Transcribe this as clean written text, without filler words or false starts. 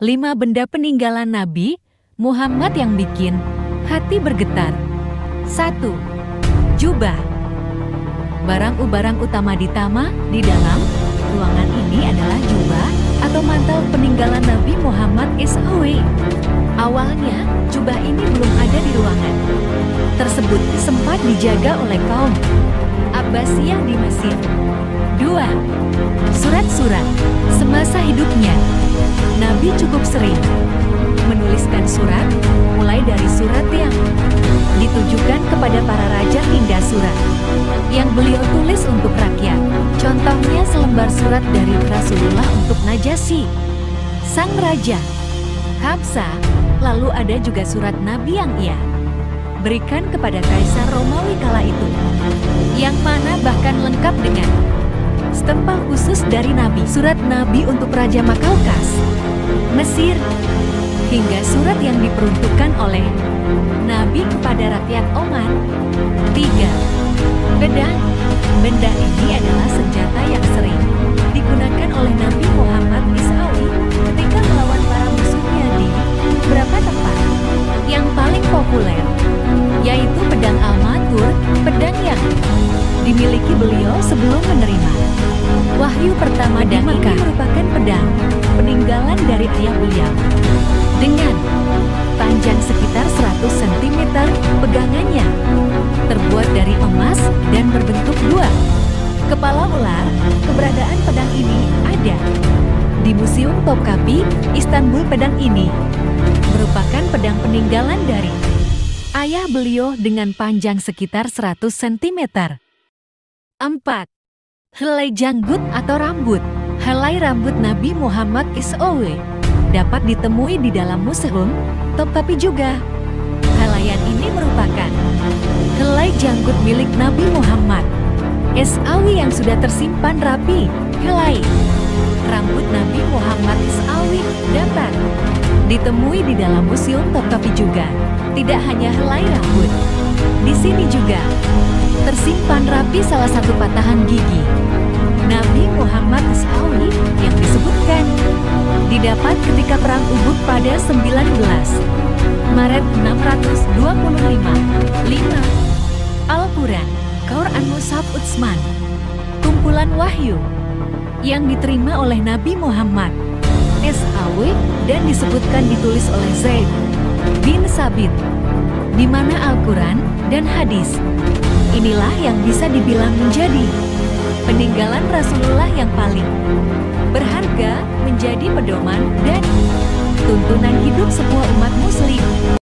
5 benda peninggalan Nabi Muhammad yang bikin hati bergetar. 1. Jubah. Barang utama di dalam ruangan ini adalah jubah atau mantel peninggalan Nabi Muhammad SAW. Awalnya, jubah ini belum ada di ruangan tersebut, sempat dijaga oleh kaum Abbasiyah di Mesir. 2. Surat-surat. Semasa hidupnya, Nabi cukup sering menuliskan surat, mulai dari surat yang ditujukan kepada para raja hingga surat yang beliau tulis untuk rakyat. Contohnya selembar surat dari Rasulullah untuk Najasyi, sang raja. Habsah. Lalu ada juga surat Nabi yang ia berikan kepada Kaisar Romawi kala itu, yang mana bahkan lengkap dengan stempel khusus dari Nabi. Surat Nabi untuk Raja Makaukas, Mesir, hingga surat yang diperuntukkan oleh Nabi kepada rakyat Oman. 3. Pedang. Benda ini adalah senjata yang sering digunakan oleh Nabi Muhammad SAW ketika melawan para musuhnya di beberapa tempat. Yang paling populer yaitu pedang Al-Matur, pedang yang dimiliki beliau sebelum menerima wahyu pertama di Mekah. Ini merupakan pedang peninggalan dari ayah beliau dengan panjang sekitar 100 cm. Pegangannya terbuat dari emas dan berbentuk 2 kepala ular. Keberadaan pedang ini ada di Museum Topkapi, Istanbul. Pedang ini merupakan pedang peninggalan dari ayah beliau dengan panjang sekitar 100 cm. 4. Helai janggut atau rambut. Helai rambut Nabi Muhammad SAW dapat ditemui di dalam Museum Topkapi juga. Helaian ini merupakan helai janggut milik Nabi Muhammad SAW yang sudah tersimpan rapi. Helai rambut Nabi Muhammad SAW dapat ditemui di dalam Museum Topkapi juga. Tidak hanya helai rambut, di sini juga tersimpan rapi salah satu patahan gigi Nabi Muhammad SAW yang disebutkan didapat ketika perang Uhud pada 19 Maret 625. 5. Al-Quran. Quran Mushaf Utsman, kumpulan wahyu yang diterima oleh Nabi Muhammad SAW dan disebutkan ditulis oleh Zaid bin Sabit, di mana Al-Quran dan hadis inilah yang bisa dibilang menjadi peninggalan Rasulullah yang paling berharga, menjadi pedoman dan tuntunan hidup semua umat